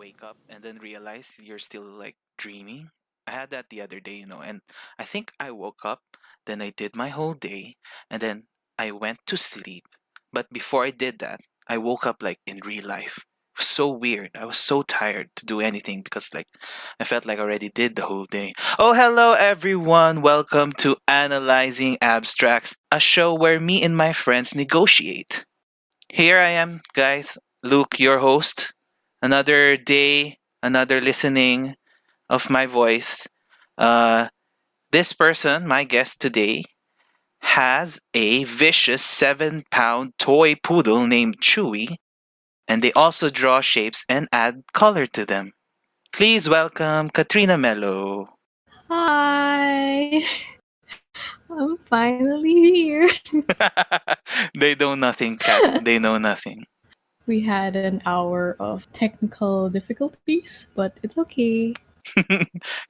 wake up and then realize you're still like dreaming. I had that the other day, and I think I woke up, then I did my whole day, and then I went to sleep. But before I did that, I woke up like in real life. It was so weird. I was so tired to do anything because like I felt like I already did the whole day. Oh, hello everyone. Welcome to Analyzing Abstracts, a show where me and my friends negotiate. Here I am, guys. Luke, your host. Another day, another listening of my voice. Uh, this person, my guest today, has a vicious 7-pound toy poodle named Chewy, and they also draw shapes and add color to them. Please welcome Katrina Mello. Hi, I'm finally here. They know nothing, Kat. They know nothing. We had an hour of technical difficulties, but it's okay.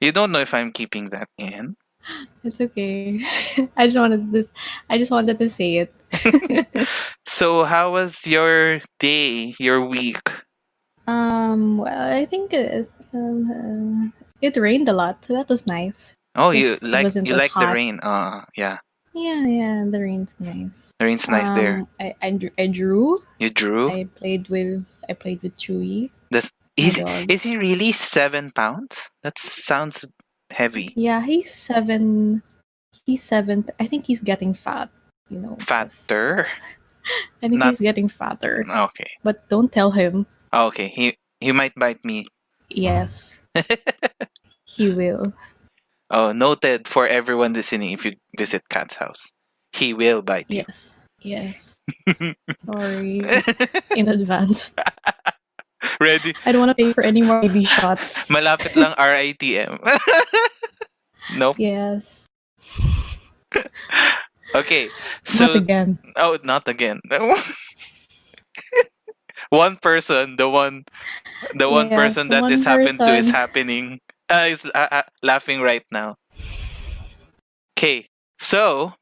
You don't know if I'm keeping that in. It's okay. I just wanted to say it. So, how was your day, your week? Well, I think it rained a lot, so that was nice. Oh, It wasn't you as like the hot. rain. Yeah. Yeah, the rain's nice. The rain's nice there. I drew. You drew? I played with Chewy, This my dog. is he really 7 pounds? That sounds heavy. Yeah, he's 7. He's 7. I think he's getting fat. 'cause Fatter? I think Not he's getting fatter. okay. But don't tell him. Okay, he might bite me. Yes, he will. Oh, noted for everyone listening if you visit Cat's house. He will bite you. Yes. Sorry in advance. Ready? I don't want to pay for any more baby shots. Malapit lang RITM. Nope. Yes. Okay. So Not again. Oh, not again. One person, the one Yes, person that one this happened to is person. happening. Is laughing right now. Okay. So,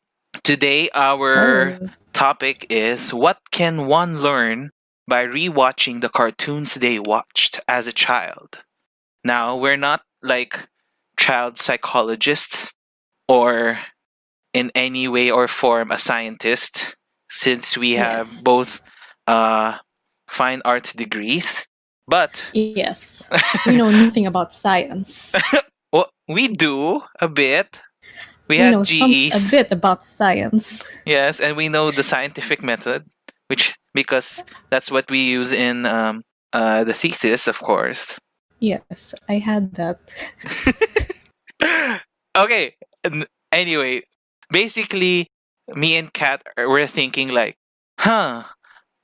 today our So, topic is what can one learn by rewatching the cartoons they watched as a child. Now, we're not like child psychologists or in any way or form a scientist since we have yes. both fine arts degrees. But Yes. We know nothing about science. well, we do a bit. We We had know a GEs. bit about science. Yes, and we know the scientific method, which because that's what we use in the thesis, of course. Yes, I had that. Okay. Anyway, basically, me and Kat were thinking like, huh,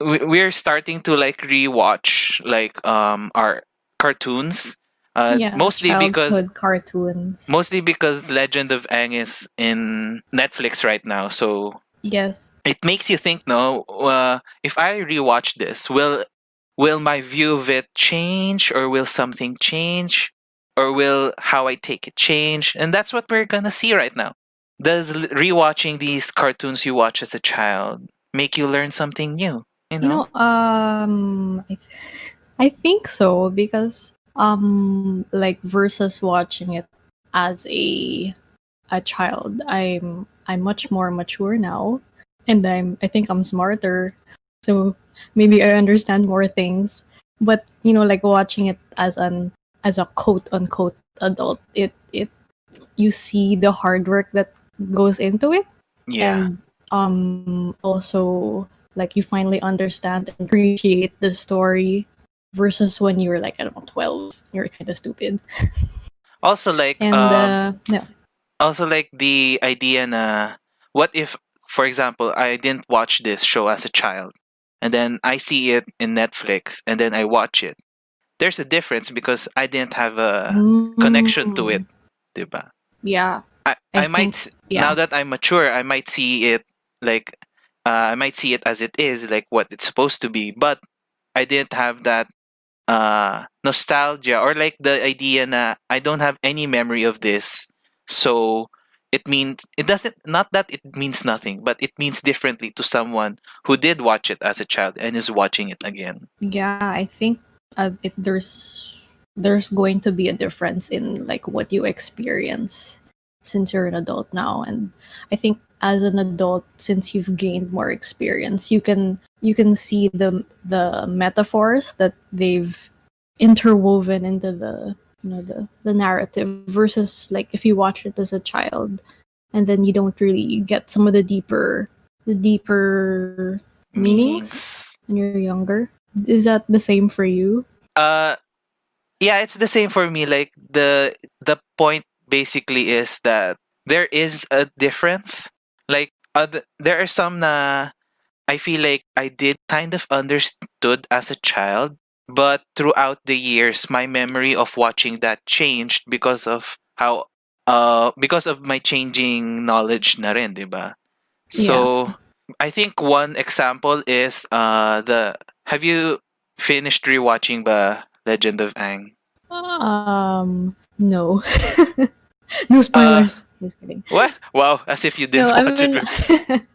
we're starting to like rewatch like our cartoons. Yeah, childhood cartoons. Mostly because Legend of Aang is in Netflix right now, so Yes. it makes you think. No, if I rewatch this, will my view of it change, or will something change, or will how I take it change? And that's what we're gonna see right now. Does rewatching these cartoons you watch as a child make you learn something new? I think so because like versus watching it as a child, I'm much more mature now, and I think I'm smarter, so maybe I understand more things. But like watching it as a quote unquote adult, it you see the hard work that goes into it. Yeah. And also like you finally understand and appreciate the story versus when you were like, I don't know, 12, you're kind of stupid. Also like And no. also like the idea na what if, for example, I didn't watch this show as a child and then I see it in Netflix and then I watch it. There's a difference because I didn't have a connection to it, diba? Yeah. I might think, now that I'm mature, I might see it like I might see it as it is, like what it's supposed to be, but I didn't have that nostalgia or like the idea na I don't have any memory of this. So it means it doesn't, not that it means nothing, but it means differently to someone who did watch it as a child and is watching it again. Yeah, I think there's there's going to be a difference in like what you experience since you're an adult now. And I think as an adult, since you've gained more experience, you can see the metaphors that they've interwoven into the the narrative, versus like if you watch it as a child and then you don't really get some of the deeper meanings Meanings. when you're younger. Is that the same for you? Uh, yeah, it's the same for me. Like the point basically is that there is a difference. Like there are some na I feel like I did kind of understood as a child, but throughout the years, my memory of watching that changed because of how because of my changing knowledge na rin, 'di ba? Yeah. So I think one example is the have you finished rewatching the Legend of Aang? No. No Uh spoilers. Just kidding. what? Wow, as if you No, didn't I'm watch it. in.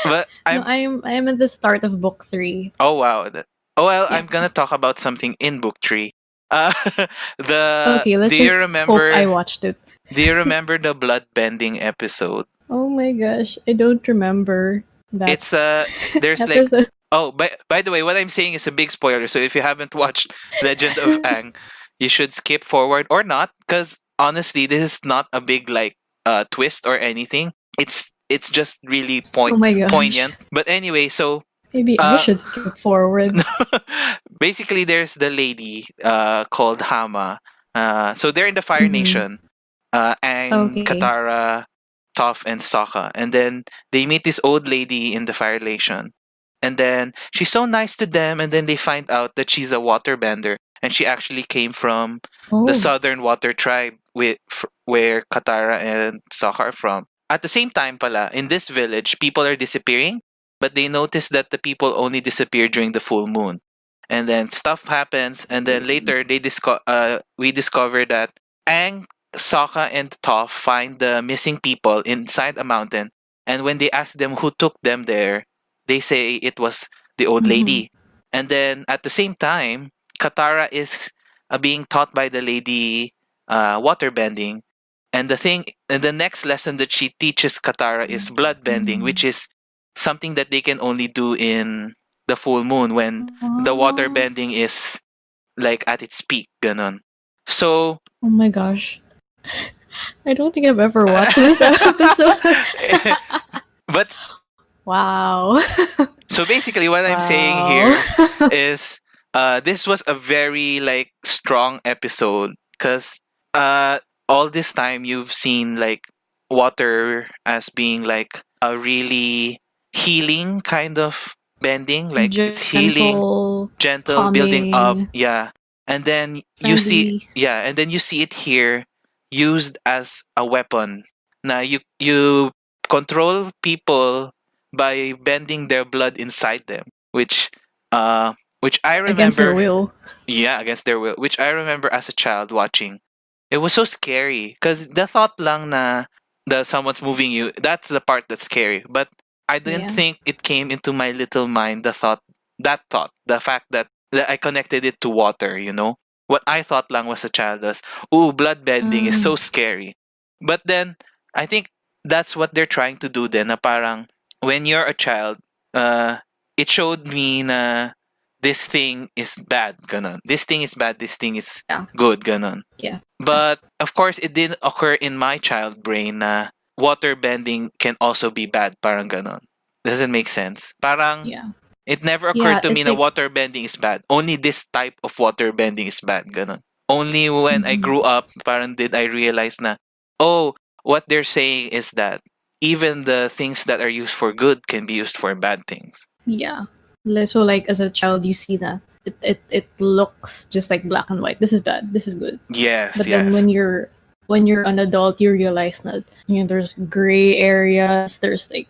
But No, I'm at the start of book three. oh wow. Oh well, Yeah. I'm gonna talk about something in book three. Uh, the Okay, let's do you just hope I remember? watched it. Do you remember the blood bending episode? Oh my gosh, I don't remember that It's there's like episode. oh by the way, what I'm saying is a big spoiler. So if you haven't watched Legend of Aang, you should skip forward or not, because honestly, this is not a big like twist or anything. It's just really Oh my gosh. poignant. But anyway, so Maybe I uh should skip forward. basically there's the lady called Hama. So they're in the Fire Mm-hmm. Nation. Aang, Okay. Katara, Toph, and Sokka. And then they meet this old lady in the Fire Nation. And then she's so nice to them, and then they find out that she's a waterbender, and she actually came from the Oh. Southern Water Tribe where Katara and Sokka are from. At the same time, pala, in this village, people are disappearing, but they notice that the people only disappear during the full moon. And then stuff happens, and then later we discover that Aang, Sokka, and Toph find the missing people inside a mountain. And when they ask them who took them there, they say it was the old Mm-hmm. lady. And then at the same time, Katara is being taught by the lady waterbending. And the next lesson that she teaches Katara is blood bending, which is something that they can only do in the full moon when the water Oh. bending is like at its peak, ganon. So, Oh my gosh. I don't think I've ever watched this episode. but Wow. so basically, what I'm saying Wow. here is, this was a very like strong episode because uh, all this time you've seen like water as being like a really healing kind of bending, like it's healing, Gentle, gentle, building up, calming, yeah. And then you see, friendly. yeah, and then you see it here used as a weapon. Now you control people by bending their blood inside them, uh which I Against their remember, will. yeah, against their will, which I remember as a child watching. It was so scary because the thought lang na someone's moving you, that's the part that's scary. But I didn't Yeah. think it came into my little mind the fact that I connected it to water, you know? What I thought lang was a child was, ooh, blood bending is so Mm, scary. But then I think that's what they're trying to do then, na parang when you're a child, uh, it showed me na this thing is bad, ganon. This thing is bad, this thing is yeah. good, ganon. Yeah. But of course, it didn't occur in my child brain na water bending can also be bad, parang ganon. Doesn't make sense. Parang Yeah. it never occurred Yeah. to me It's na like. water bending is bad. Only this type of water bending is bad, ganon. Only when I Mhm. grew up, parang did I realize na, oh, what they're saying is that even the things that are used for good can be used for bad things. Yeah. So like as a child, you see that it looks just like black and white. This is bad. This is good. Yes, But then yes. when you're an adult, you realize that there's gray areas. There's like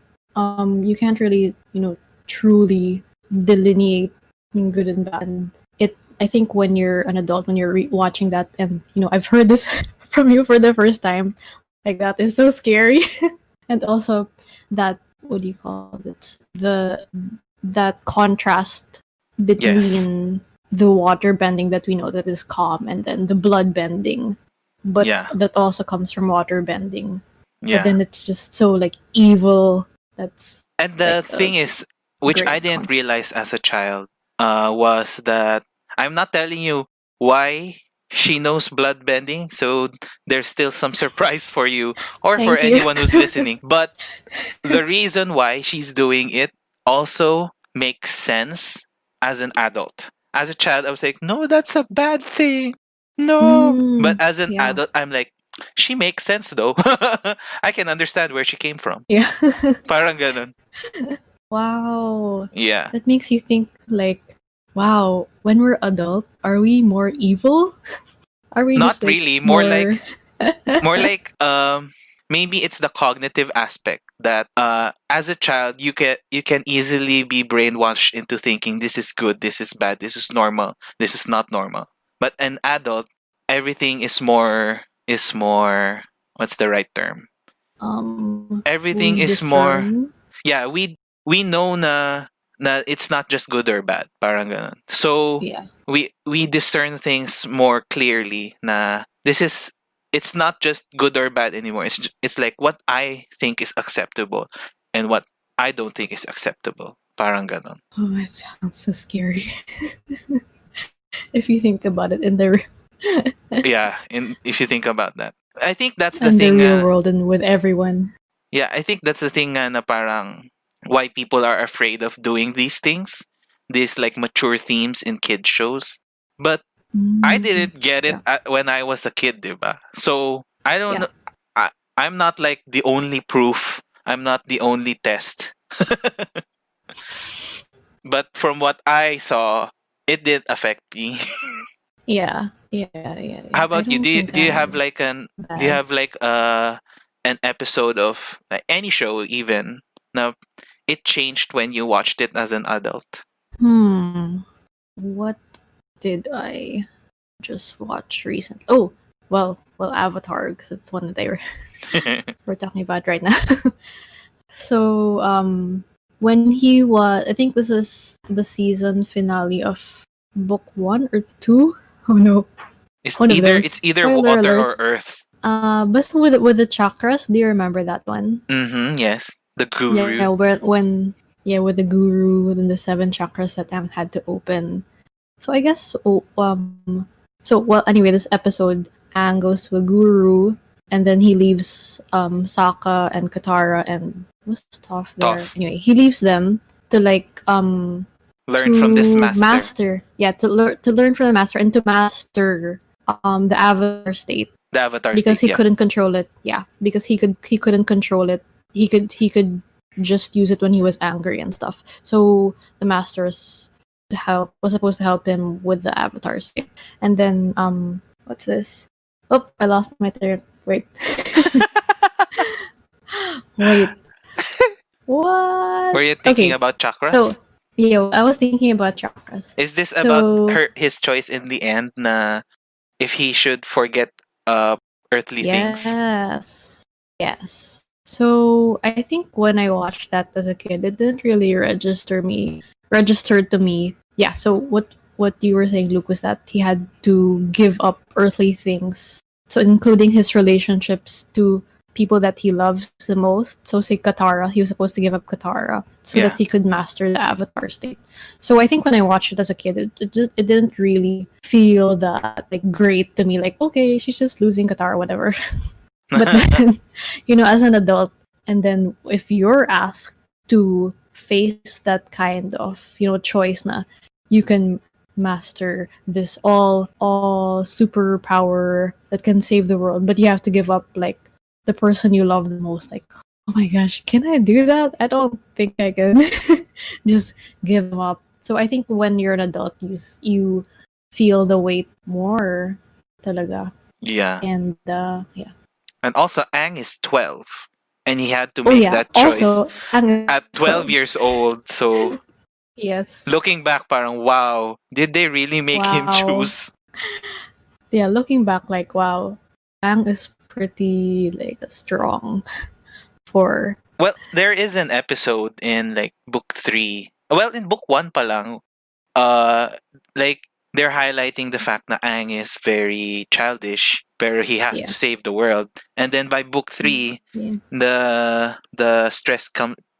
you can't really truly delineate good and bad. And I think when you're an adult, when you're watching that, and I've heard this from you for the first time, like that is so scary. And also that, what do you call it? That contrast Yes. between the water bending that we know that is calm, and then the blood bending, but Yeah. that also comes from water bending. But Yeah. then it's just so like evil. That's And like the a thing is, which I great didn't contrast. realize as a child, was that I'm not telling you why she knows blood bending, so there's still some surprise for you or for Thank you. anyone who's listening. But the reason why she's doing it also makes sense as an adult. As a child, I was like, no, that's a bad thing. No. But Mm, as an yeah. adult, I'm like, she makes sense though. I can understand where she came from. Yeah. Parang ganun. Wow. Yeah. That makes you think like, wow, when we're adult, are we more evil? Are we Not just like really. more More like maybe it's the cognitive aspect that as a child you can easily be brainwashed into thinking this is good, this is bad, this is normal, this is not normal. But an adult, everything is more what's the right term? we Everything is more, discern? yeah, we know na it's not just good or bad, parang ganun. So Yeah. we discern things more clearly na this is, it's not just good or bad anymore. It's like what I think is acceptable and what I don't think is acceptable, parang ganun. Oh, it sounds so scary. If you think about it in the Yeah, and if you think about that, I think that's the in the thing. real world and with everyone. Yeah, I think that's the thing na parang why people are afraid of doing these things, these like mature themes in kid shows. But I Mm, didn't get it yeah. when I was a kid, diba? So I don't Yeah. know. I'm not like the only proof. I'm not the only test. But from what I saw, it did affect me. Yeah. Yeah. How I about you? don't Do you think do you have I'm like do you bad. have like an episode of like, any show even now it changed when you watched it as an adult? Hmm. What did I just watch recently? Oh, well, Avatar, because it's one that we're talking about right now. So, when he was, I think this is the season finale of book one or two. Oh no, one of It's those. either Spoiler water alert. or earth. But with the chakras, do you remember that one? Mm-hmm, yes. The Yeah, guru. when yeah, with the guru, then the seven chakras that Aang had to open. So I guess so well anyway, this episode Aang goes to a guru, and then he leaves Sokka and Katara and was Toph there. Tough. Anyway, he leaves them to like Learn from this to master. master, yeah, to learn from the master and to master the avatar state, The avatar because state, he yeah. couldn't control it. Yeah, because he couldn't control it. He could just use it when he was angry and stuff. So the masters help was supposed to help him with the avatar state. And then what's this? Oh, I lost my third. Wait. Wait. Were What? you thinking Okay. about chakras? So yeah, I was thinking about chakras. Is this about So his choice in the end na if he should forget uh earthly things? yes. Yes. So I think when I watched that as a kid, it didn't really register to me. Yeah, so what you were saying, Luke, was that he had to give up earthly things. So including his relationships to people that he loves the most. So say Katara, he was supposed to give up Katara so Yeah. that he could master the avatar state. So I think when I watched it as a kid, it didn't really feel that like great to me. Like, okay, she's just losing Katara, whatever. But then, as an adult, and then if you're asked to face that kind of, choice na you can master this all superpower that can save the world, but you have to give up like the person you love the most. Like, oh my gosh, can I do that? I don't think I can. Just give them up. So I think when you're an adult, you feel the weight more talaga. Yeah. And yeah. And also Ang is 12 and he had to Oh make yeah. that choice Also, Ang is at 12 12. years old. So Yes. looking back parang wow, did they really make him Wow. choose? Yeah, looking back, like wow, Ang is pretty like strong for. Well, there is an episode in like book 3. Well, in book 1 pa lang, uh like they're highlighting the fact that Aang is very childish, but he has to Yeah. save the world. And then by book three, Yeah. the stress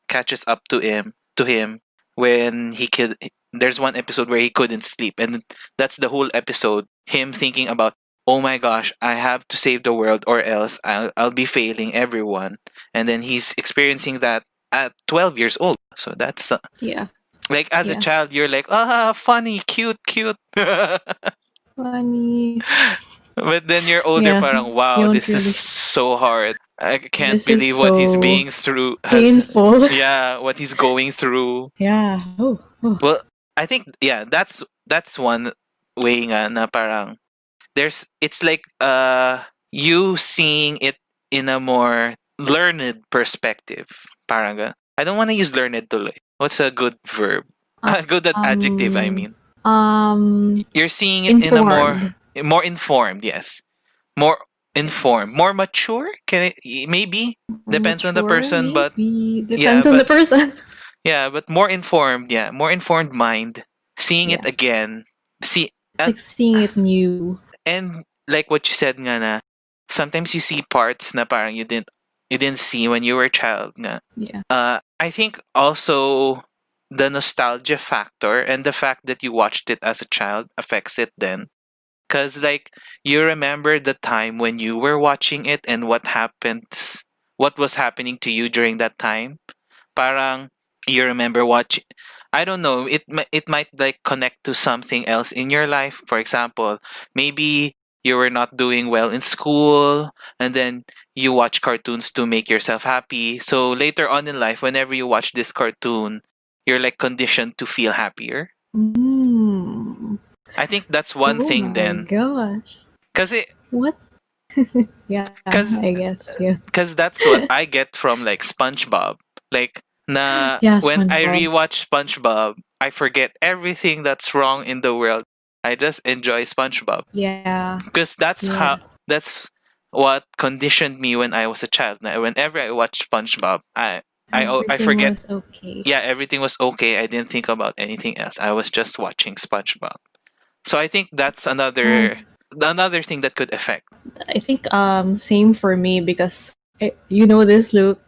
catches up to him when he could. There's one episode where he couldn't sleep, and that's the whole episode. Him thinking about, oh my gosh, I have to save the world, or else I'll be failing everyone. And then he's experiencing that at 12 years old. So that's Yeah. like as a Yeah. child, you're like, funny, cute, cute. Funny. But then you're older, Yeah. parang, You wow, don't this is really. so hard. I can't This is believe what he's so being through. painful. Yeah, what he's going through. Yeah. Oh. Oh. Well, I think, yeah, that's one way nga na parang it's like you seeing it in a more learned perspective. Parang I don't want to use learned tuloy. What's a good verb? A good adjective, I Um. mean. Um. You're seeing it in a Informed. more informed, yes. More informed, Yes. more mature. Maybe More depends on the mature, person, but maybe. yeah, Depends on the but person. yeah, but more informed, yeah, more informed mind, seeing it Yeah. again. See, It's like seeing it new. and like what you said nga na, sometimes you see parts na parang you didn't see when you were a child nga. Yeah. I think also the nostalgia factor and the fact that you watched it as a child affects it then. Cause like you remember the time when you were watching it and what was happening to you during that time. Parang you remember watching. I don't know. It might like connect to something else in your life. For example, maybe you were not doing well in school, and then you watch cartoons to make yourself happy. So later on in life, whenever you watch this cartoon, you're like conditioned to feel happier. Mm. I think that's one Oh thing my then, gosh. cause it, What? Yeah, cause, I guess. Yeah. cause that's what I get from like SpongeBob. Like na Yeah, when I SpongeBob. rewatch SpongeBob, I forget everything that's wrong in the world. I just enjoy SpongeBob Yeah. because Yes. that's what conditioned me when I was a child. Na whenever I watch SpongeBob, I Everything forget. was okay. Yeah, everything was okay. I didn't think about anything else. I was just watching SpongeBob. So I think that's Uh, another thing that could affect. I think same for me because you know this, Luke.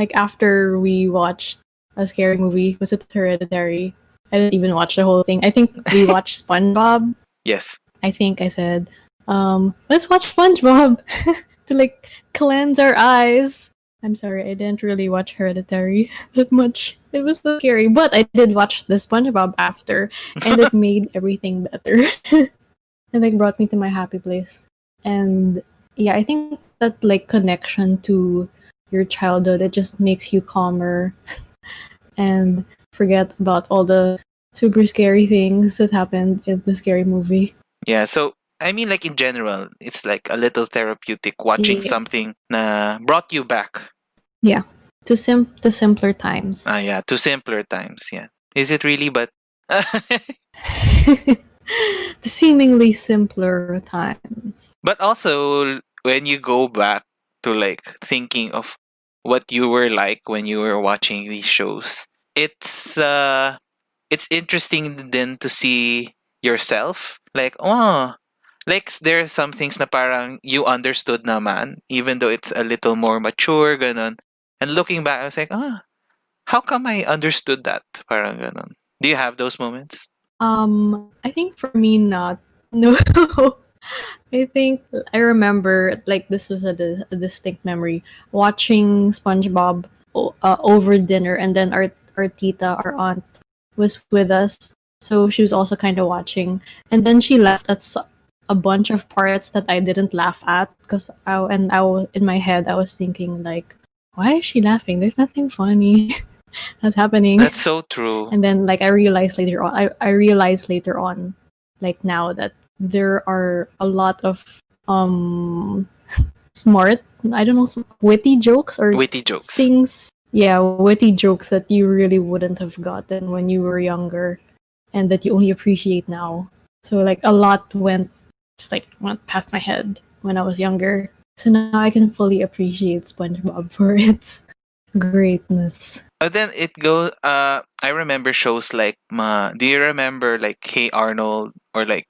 Like after we watched a scary movie, was it Hereditary? I didn't even watch the whole thing. I think we watched SpongeBob. Yes. I think I said, let's watch SpongeBob to like cleanse our eyes. I'm sorry, I didn't really watch Hereditary that much. It was so scary, but I did watch the SpongeBob after, and it made everything better. It like brought me to my happy place. And yeah, I think that like connection to your childhood, it just makes you calmer and forget about all the super scary things that happened in the scary movie. Yeah, so I mean like in general, it's like a little therapeutic watching Yeah. something na brought you back. Yeah. To simpler times. Yeah, to simpler times, yeah. Is it really but The seemingly simpler times. but also when you go back to like thinking of what you were like when you were watching these shows, it's interesting then to see yourself like like there are some things na parang you understood naman even though it's a little more mature ganon, and looking back I was like how come I understood that, parang ganon. Do you have those moments? I think for me not. No. I think I remember like this was a distinct memory watching SpongeBob over dinner, and then our tita, our aunt, was with us, so she was also kind of watching, and then she laughed at a bunch of parts that I didn't laugh at because I was in my head I was thinking like, why is she laughing? There's nothing funny that's happening. That's so true. And then like I realized later on, like now that there are a lot of um smart, I don't know, witty jokes or Witty jokes. things. Yeah, witty jokes that you really wouldn't have gotten when you were younger and that you only appreciate now. So like a lot went past my head when I was younger. So now I can fully appreciate SpongeBob for its Greatness. Then it goes. I remember shows like Do you remember like Hey Arnold or like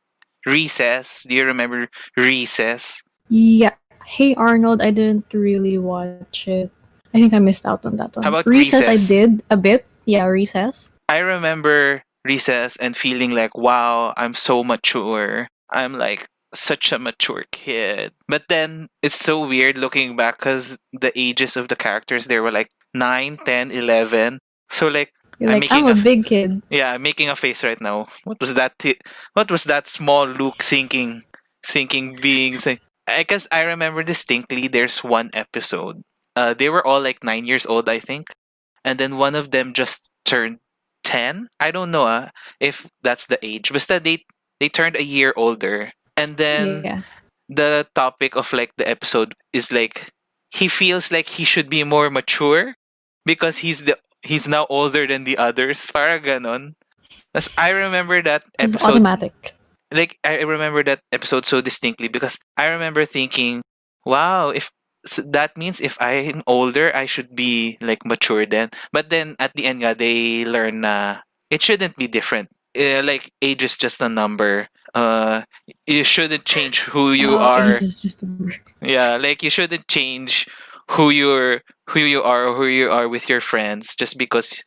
Recess? Do you remember Recess? Yeah. Hey Arnold, I didn't really watch it. I think I missed out on that one. How about Recess, I Recess? did a bit. Yeah, Recess. I remember Recess and feeling like, wow, I'm so mature. I'm like such a mature kid. But then it's so weird looking back because the ages of the characters there were like 9, 10, 11. So like You're I'm like, I'm making a a big kid. yeah, I'm making a face right now. What was that? What was that small Luke thinking? Thinking being say. I guess I remember distinctly. There's one episode. They were all like 9 years old, I think, and then one of them just turned 10. I don't know if that's the age, but that they turned a year older, and then Yeah. the topic of like the episode is like he feels like he should be more mature because he's now older than the others. Para ganon. I remember that It's episode automatic. like I remember that episode so distinctly because I remember thinking, wow, if so that means if I'm older, I should be like mature then. But then at the end, they learn it shouldn't be different. Like age is just a number. You shouldn't change who you Age are. is just a number. Yeah, like you shouldn't change who you are with your friends just because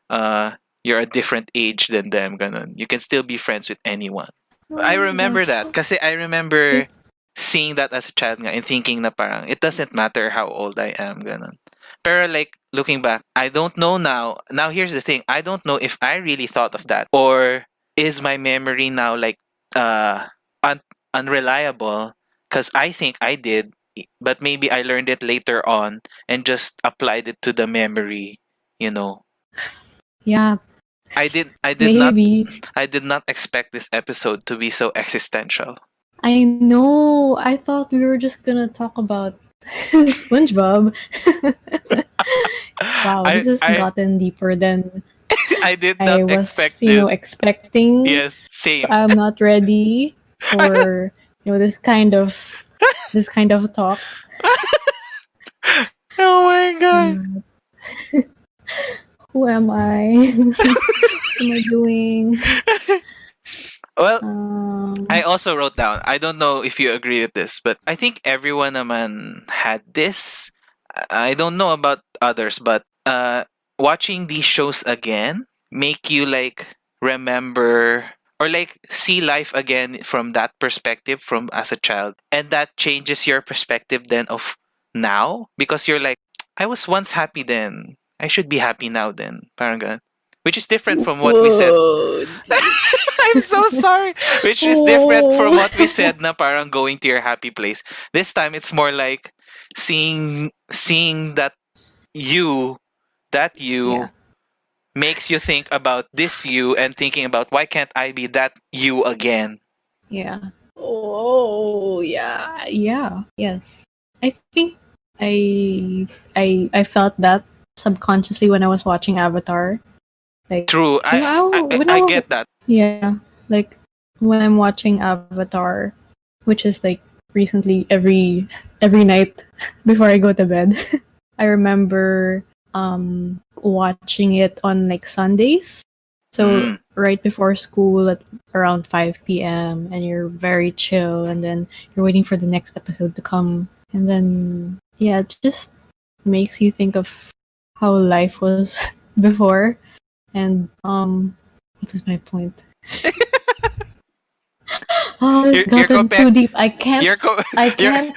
uh you're a different age than them. Ganun. You can still be friends with anyone. I Yeah. remember that kasi I remember It's seeing that as a child nga and thinking na parang it doesn't matter how old I am, ganun. Pero like looking back, I don't know now. Now here's the thing, I don't know if I really thought of that or is my memory now like uh unreliable because I think I did, but maybe I learned it later on and just applied it to the memory, you know. yeah, I did not maybe. I did not expect this episode to be so existential. I know. I thought we were just gonna talk about SpongeBob. Wow, this I has I gotten deeper than I did I not was, expect it. expecting. Yes, So same. I'm not ready for this kind of talk. Oh my god. Mm, who am I? What am I doing? Well, I Um, also wrote down. I don't know if you agree with this, but I think everyone naman had this. I don't know about others, but watching these shows again make you like remember or like see life again from that perspective from as a child, and that changes your perspective then of now because you're like, I was once happy then. I should be happy now then. Parang ganun. Which is different from what we said. whoa, deep. I'm so sorry. Which is different from Whoa. what we said na parang going to your happy place. This time it's more like seeing you that Yeah, you makes you think about this you and thinking about why can't I be that you again. yeah. Oh, yeah, yeah, yes. I think I felt that subconsciously when I was watching Avatar. Like, True. I when I I get that. yeah, like when I'm watching Avatar, which is like recently every night before I go to bed. I remember watching it on like Sundays. So Mm. right before school at around 5 p.m. and you're very chill and then you're waiting for the next episode to come and then yeah, it just makes you think of how life was before and what is my point? Oh, it's You're gotten comparing too deep. I can't you're co- I you're can't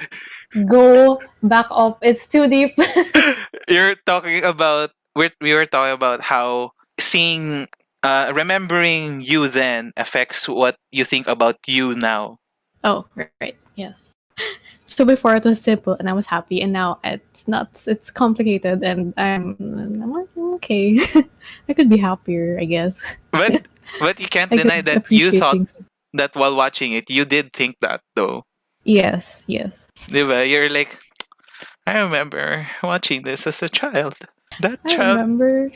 go back up. It's too deep. you're talking about we were talking about how seeing remembering you then affects what you think about you now. Oh, right. Yes. So before it was simple and I was happy, and now it's not. It's complicated, and I'm like okay, I could be happier, I guess. But you can't I deny could that you appreciate thought things. that while watching it, you did think that though. Yes, yes. Diba? You're like, I remember watching this as a child. That I child remember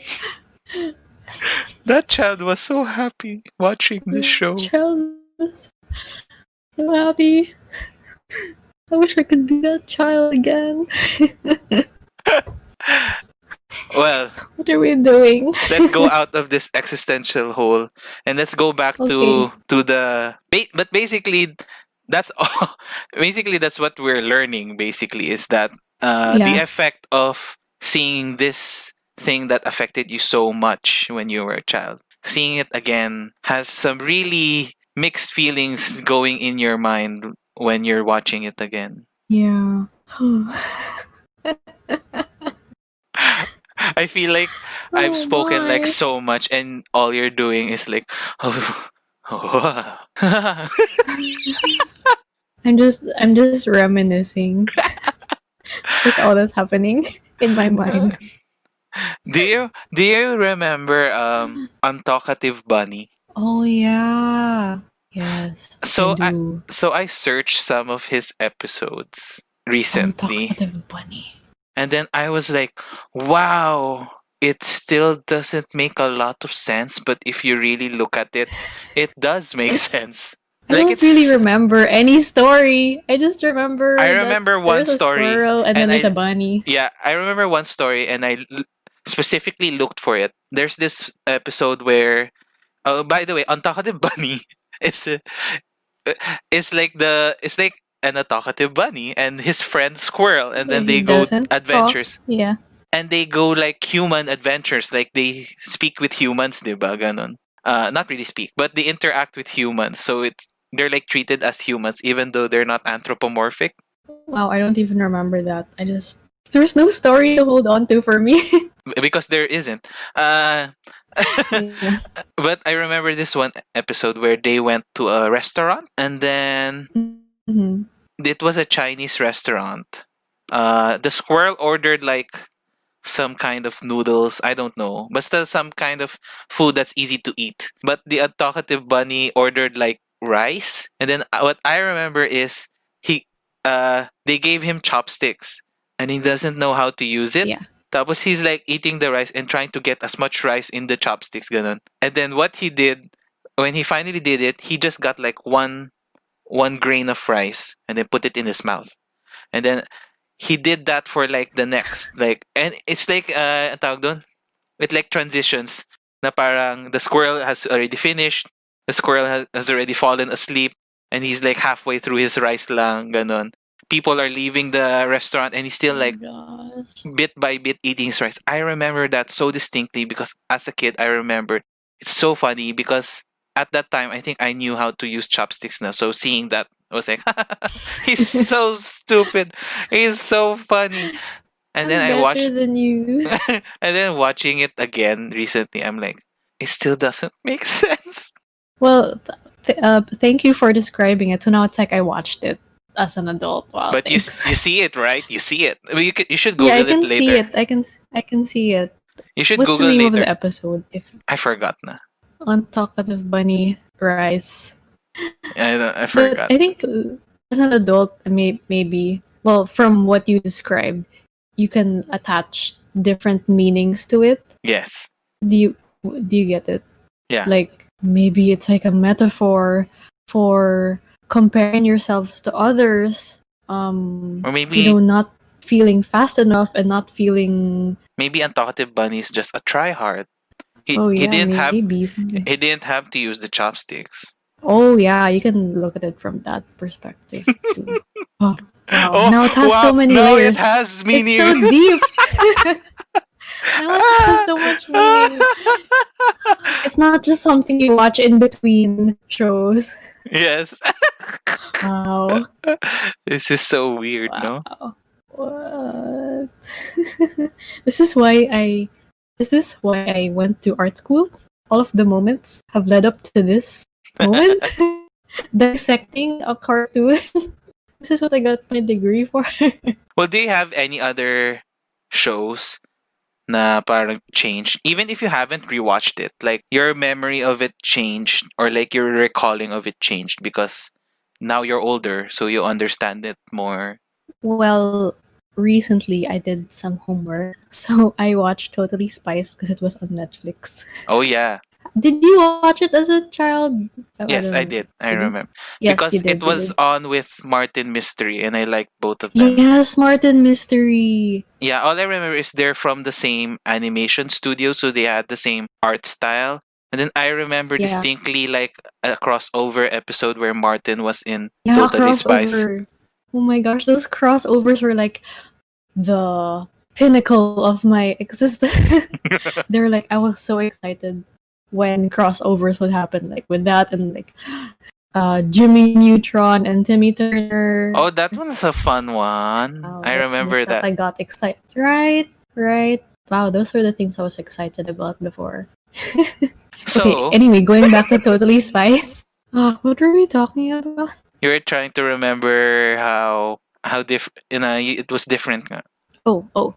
that child was so happy watching this the show. child was so happy. I wish I could be that child again. Well, What are we doing? let's go out of this existential hole and let's go back Okay. to the but basically that's all. Basically that's what we're learning basically is that the Yeah. effect of seeing this thing that affected you so much when you were a child, seeing it again has some really mixed feelings going in your mind when you're watching it again. Yeah. I feel like I've Oh spoken like my. so much, and all you're doing is like, oh, I'm just reminiscing. That's all that's happening in my mind. do you remember Untalkative Bunny? Oh yeah. Yes, I So I do. so I searched some of his episodes recently, Untalkative bunny. and then I was like, wow. It still doesn't make a lot of sense, but if you really look at it, it does make I, sense. I Like don't really it's remember any story. I just I remember that remember one there's a story, squirrel and then and there's a bunny. yeah, I remember one story, and specifically looked for it. There's this episode where, oh, by the way, Untalkative Bunny is it's like an talkative bunny and his friend squirrel, and But then he they go doesn't talk. adventures, Yeah. and they go like human adventures, like they speak with humans, diba? Ganon. Not really speak, but they interact with humans, so they're like treated as humans even though they're not anthropomorphic. Wow, I don't even remember that. There's no story to hold on to for me. Because there isn't. Uh, Yeah. but I remember this one episode where they went to a restaurant, and then Mm-hmm. it was a Chinese restaurant. The squirrel ordered like some kind of noodles. I don't know, but still some kind of food that's easy to eat. But the talkative bunny ordered like rice, and then what I remember is he they gave him chopsticks, and he doesn't know how to use it. Yeah. Tapos he's like eating the rice and trying to get as much rice in the chopsticks, ganon. And then what he did when he finally did it, he just got like one grain of rice and then put it in his mouth. And then he did that for like the next like, and it's like ang tawag doon, it like transitions na parang the squirrel has already finished, the squirrel has already fallen asleep, and he's like halfway through his rice lang, ganon. People are leaving the restaurant and he's still Oh my like gosh. bit by bit eating his rice. I remember that so distinctly because as a kid I remember it's so funny because at that time I think I knew how to use chopsticks now. So seeing that I was like, he's so stupid. He's so funny. And then I'm I better watched than you. and then watching it again recently, I'm like, it still doesn't make sense. Well, thank you for describing it. So now it's like I watched it as an adult. Wow, But thanks. you see it, right? You see it. I mean, you should Yeah, I Google it can see later. it. I can see it. You should What's the Google name of later. the episode? If I forgot na. on talkative bunny rice. I But forgot. I think as an adult, maybe well, from what you described, you can attach different meanings to it. Yes. Do you do you get it? Yeah. Like maybe it's like a metaphor for comparing yourselves to others. Or maybe Not feeling fast enough and not feeling. maybe Untalkative Bunny is just a tryhard. He Oh he yeah, didn't have maybe something. he didn't have to use the chopsticks. Oh yeah, you can look at it from that perspective too. Oh, wow. Oh Now it has wow! so many Now it layers. has It's meaning. so deep. Now it has so much meaning. It's not just something you watch in between shows. Yes. Wow. This is so weird, no? Wow. What? this is why I is this why I went to art school? All of the moments have led up to this moment. Dissecting a cartoon. This is what I got my degree for. Well, do you have any other shows na parang changed? Even if you haven't rewatched it, like your memory of it changed or like your recalling of it changed because now you're older, so you understand it more. Well, recently I did some homework, so I watched Totally Spies because it was on Netflix. Oh yeah. Did you watch it as a child? Oh, I don't Yes, I remember. did. I Did you? remember Yes, you because did. it You was did. on with Martin Mystery, and I like both of them. Yes, Martin Mystery. Yeah, all I remember is they're from the same animation studio, so they had the same art style. And then I remember Yeah. distinctly like a crossover episode where Martin was in Yeah, Totally Spies. crossover. Oh my gosh, those crossovers were like the pinnacle of my existence. They were like, I was so excited when crossovers would happen, like with that and like Jimmy Neutron and Timmy Turner. Oh, that one's a fun one. Wow, I that's the remember stuff that. I got excited. Right, right. Wow, those were the things I was excited about before. Okay, So, anyway, going back to Totally Spies. What were we talking about? you were trying to remember how it was different. Oh.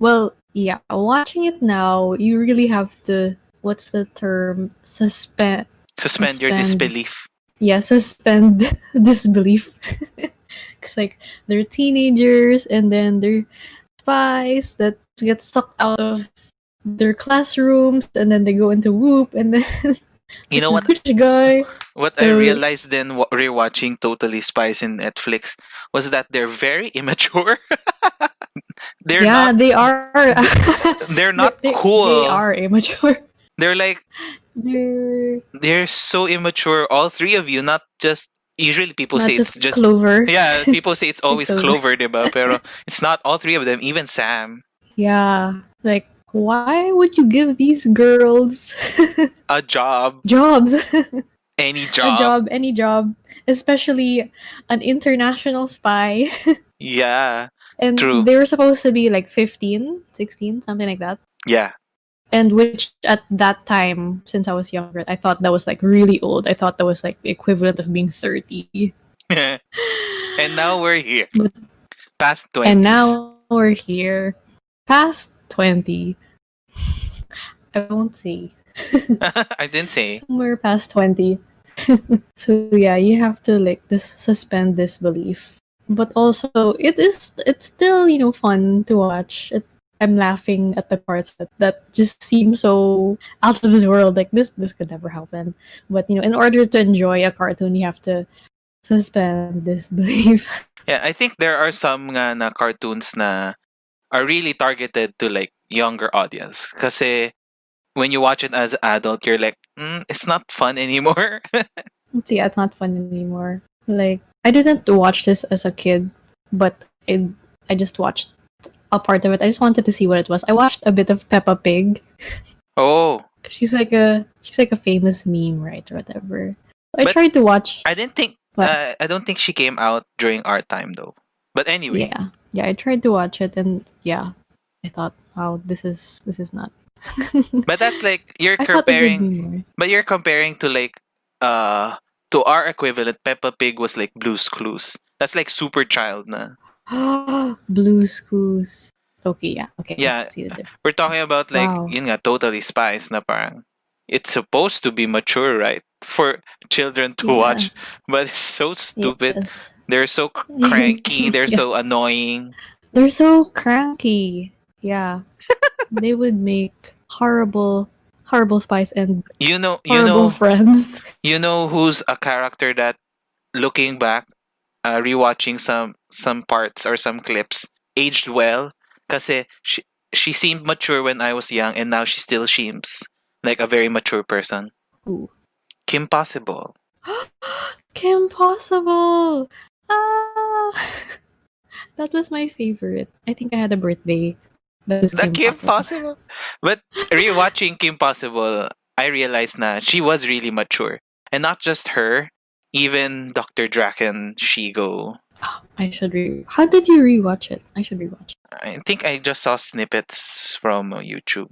Well, yeah, watching it now, you really have to, what's the term? Suspend your Suspend, disbelief. yeah, suspend disbelief. Because, like, they're teenagers and then they're spies that get sucked out of their classrooms and then they go into Whoop and then You there's know this what? rich guy. What I So, realized then rewatching Totally Spies in Netflix was that they're very immature. they're yeah, not they are. th- they're not They cool. are immature. They're like They're they're so immature, all three of you, not just usually people not say it's just just Clover. yeah, people say it's always Clover. Clover, diba? Pero it's not all three of them, even Sam. Yeah, like why would you give these girls A job, jobs? any A job. job, any job, especially an international spy. Yeah, And true. they were supposed to be like 15, 16, something like that. Yeah. And which at that time, since I was younger, I thought that was like really old. I thought that was like the equivalent of being 30. And now we're here, But, past and 20s. now we're here, past 20. I won't say. I didn't say. Somewhere past 20. So yeah, you have to like suspend disbelief. But also it's still, fun to watch. I'm laughing at the parts that just seem so out of this world. Like this could never happen. But in order to enjoy a cartoon, you have to suspend disbelief. Yeah, I think there are some nga na cartoons na are really targeted to like younger audience. Kasi when you watch it as an adult, you're like, it's not fun anymore. See, it's not fun anymore. Like I didn't watch this as a kid, but I just watched a part of it. I just wanted to see what it was. I watched a bit of Peppa Pig. Oh, She's like a famous meme, right, or whatever. I but tried to watch, I didn't think but I don't think she came out during our time though. But anyway, yeah, I tried to watch it, and yeah, I thought, oh, this is not. but that's like you're I thought it would comparing, be more. but you're comparing to like uh to our equivalent. Peppa Pig was like Blue's Clues. That's like super child na. Blue's Clues. Okay, yeah, okay, I Yeah, can see the difference. we're talking about like Wow. yun nga Totally Spies na parang it's supposed to be mature, right? For children to Yeah. watch, but it's so stupid. Yes. They're so cranky, they're Yeah. so annoying. They're so cranky. Yeah. They would make horrible, horrible spies and You know, you horrible know, friends. you know who's a character that looking back, rewatching some parts or some clips aged well kasi she seemed mature when I was young and now she still seems like a very mature person. Ooh. Kim Possible. Kim Possible! Ah! That was my favorite. I think I had a birthday. That was The Kim Kim Possible. Possible. But rewatching Kim Possible, I realized na she was really mature. And not just her, even Dr. Draken Shigo. I should How did you rewatch it? I should rewatch it. I think I just saw snippets from YouTube.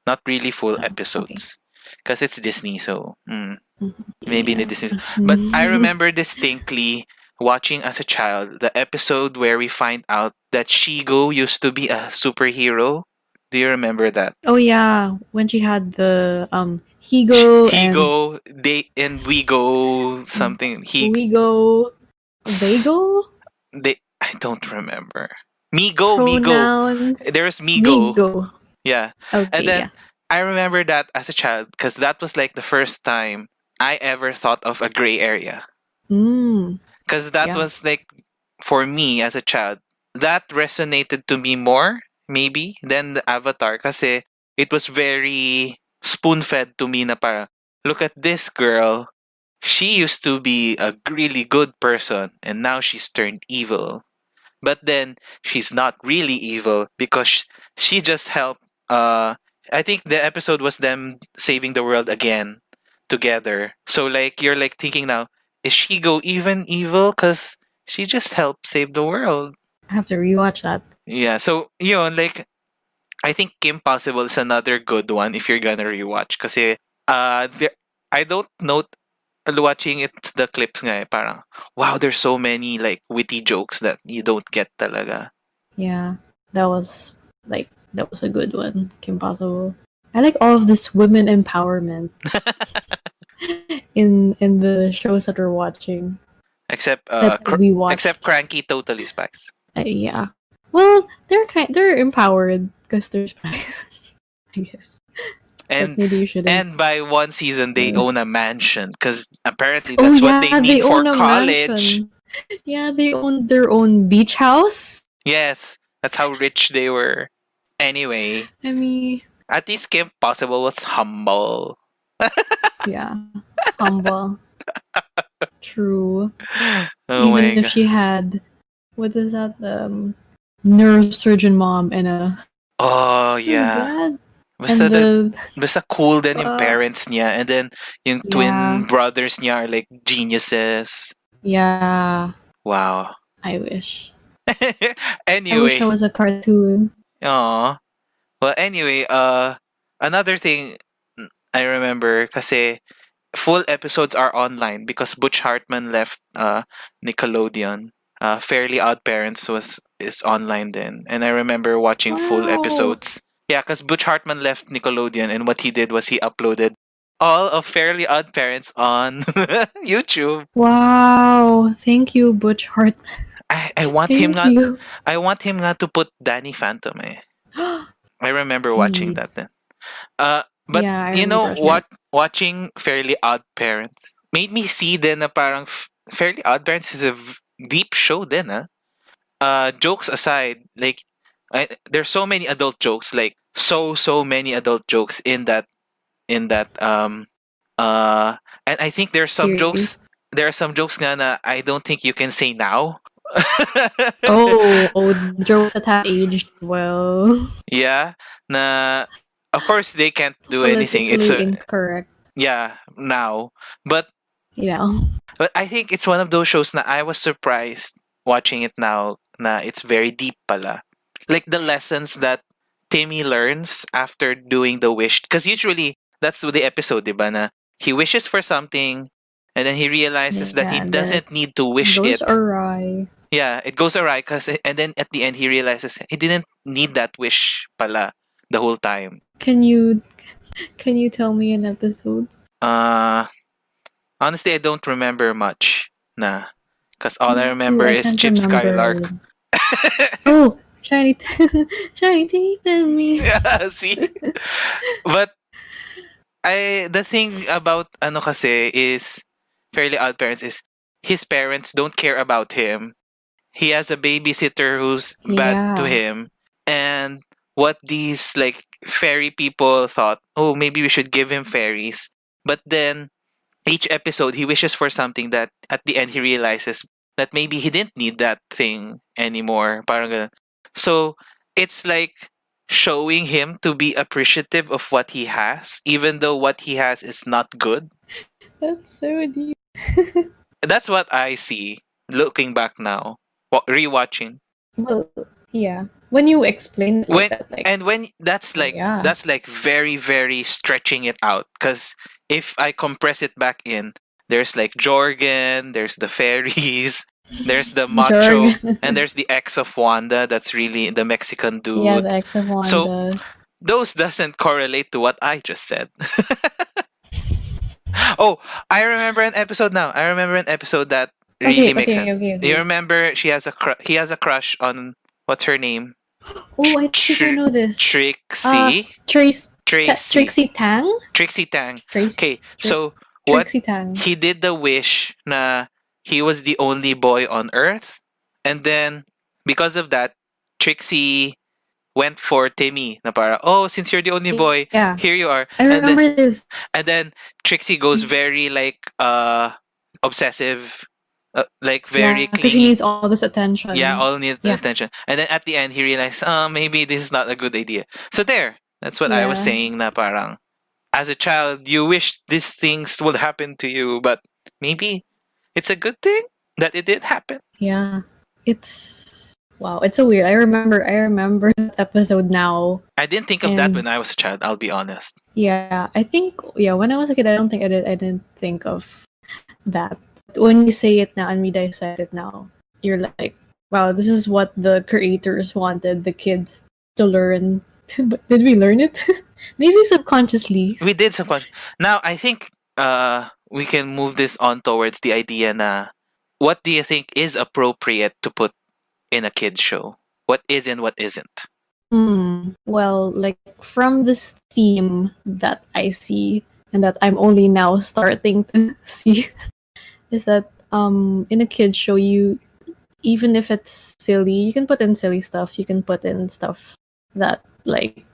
Not really full Oh, okay. episodes. Because it's Disney, so Mhm. maybe the Yeah. Disney. But I Mhm. remember distinctly watching as a child the episode where we find out that Shigo used to be a superhero. Do you remember that? Oh yeah, when she had the Higo and Higo, they and we go something. we go Vago They. I don't remember. Migo, Migo. pronouns There's Migo. Migo. Yeah, and Okay, then yeah. I remember that as a child because that was like the first time I ever thought of a gray area. Mm, Because that yeah. was like, for me as a child, that resonated to me more, maybe, than the Avatar. Kasi it was very spoon fed to me na para, look at this girl. She used to be a really good person and now she's turned evil. But then she's not really evil because she just helped. I think the episode was them saving the world again together. So like you're like thinking now, is she go even evil? Cause she just helped save the world. I have to rewatch that. Yeah. So like I think Kim Possible is another good one if you're gonna rewatch. Kasi there, I don't know watching it the clips nga parang wow, there's so many like witty jokes that you don't get talaga. Yeah, that was that was a good one. Kim Possible. I like all of this women empowerment in the shows that we're watching except that we except watched. Cranky Totally Spies. Yeah. Well, they're empowered because they're spies, I guess. But And maybe you shouldn't. by one season they Uh, own a mansion because apparently oh that's what they yeah, they need for own a college. mansion. Yeah, they own their own beach house. Yes, that's how rich they were. Anyway, I mean, at least Kim Possible was humble. yeah, humble, true. Oh Even my if god. she had what is that neurosurgeon mom and a Oh her yeah. dad Basta and the the basta cool din yung uh, parents niya and then yung yeah, twin brothers niya are like geniuses. yeah. Wow. I wish. I wish Anyway, I was a cartoon. oh. Well, anyway, another thing I remember kasi full episodes are online because Butch Hartman left Nickelodeon. Fairly Odd Parents was is online then, and I remember watching full Wow. episodes. Yeah, because Butch Hartman left Nickelodeon, and what he did was he uploaded all of Fairly Odd Parents on YouTube. Wow. Thank you, Butch Hart. I want him Thank nga you. I want him nga to put Danny Phantom eh. I remember watching that Please. then. But Yeah, I you remember know watching it. what? Watching Fairly Odd Parents made me see then na parang Fairly Odd Parents is a deep show then, ah. Jokes aside, like there's so many adult jokes, like so many adult jokes in that uh and I think Series. there are some jokes nga na I don't think you can say now. Oh, the jokes that have aged well. Yeah, na of course they can't do anything. It's Politically a incorrect. yeah now, but You know. I think it's one of those shows na I was surprised watching it now na it's very deep pala. Like the lessons that Timmy learns after doing the wish. Because usually that's the episode, di ba, na he wishes for something and then he realizes that he Yeah, then it doesn't need to wish goes it. awry. Yeah, it goes awry and then at the end he realizes he didn't need that wish pala the whole time. Can you can you tell me an episode? Uh Honestly, I don't remember much. Nah. Because all I Me too. remember I is can't Chip remember. Skylark. Oh, shiny, shiny teeth in me. Yeah, see? But the thing about ano kasi is Fairly Odd Parents is his parents don't care about him. He has a babysitter who's bad to Yeah, him. And what these like fairy people thought, oh, maybe we should give him fairies. But then each episode he wishes for something that at the end he realizes that maybe he didn't need that thing anymore. Parang ganun. So it's like showing him to be appreciative of what he has, even though what he has is not good. that's so deep. That's what I see looking back now, rewatching. Well, yeah. When you explain it like When that, like, and when oh yeah, that's like very stretching it out because if I compress it back in, there's like Jorgen, there's the fairies, there's the macho, jargon. and there's the ex of Wanda that's really the Mexican Yeah, dude. the ex of So Wanda. those doesn't correlate to what I just said. Oh, I remember an episode now. I remember an episode that really Okay, makes okay, sense. okay, You okay. remember he has a crush on what's her name? Oh, I think I Tr- know this. Trixie. Trace. Tracy. Trixie Tang? Trixie Tang. Trace, Okay, Tri- so what Trixie Tang. he did the wish na he was the only boy on Earth, and then because of that, Trixie went for Timmy. Na para, oh, since you're the only boy, Yeah, here you are. I remember this. And then Trixie goes very like obsessive, like Yeah, very because she needs clingy. all this attention. Yeah, all need Yeah, attention. And then at the end, he realized, oh, maybe this is not a good idea. So there, that's what I was yeah, saying. Na parang as a child, you wish these things would happen to you, but maybe it's a good thing that it did happen. yeah. It's wow. It's so weird. I remember that episode now, I didn't think of that and when I was a child. I'll be honest. yeah, I think yeah. When I was a kid, I don't think I did. I didn't think of that. When you say it now and we dissect it now, you're like, wow, this is what the creators wanted the kids to learn. But did we learn it? Maybe subconsciously. We did some question. Now I think we can move this on towards the idea na what do you think is appropriate to put in a kids show? What is and what isn't? Well, like from this theme that I see and that I'm only now starting to see is that in a kids show you, even if it's silly, you can put in silly stuff, you can put in stuff that like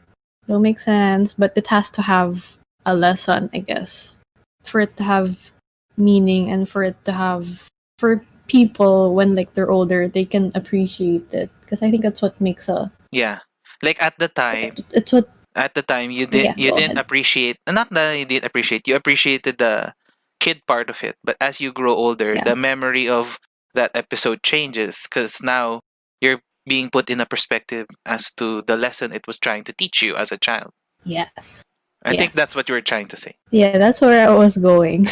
don't make sense, but it has to have a lesson, I guess. For it to have meaning and for it to have for people when like they're older, they can appreciate it. Because I think that's what makes a Yeah. Like it's what at the time yeah, you go didn't ahead. appreciate, not that you didn't appreciate, you appreciated the kid part of it, but as you grow older Yeah. the memory of that episode changes because now you're being put in a perspective as to the lesson it was trying to teach you as a child. Yes. I think that's Yes. what you were trying to say. Yeah, that's where I was going.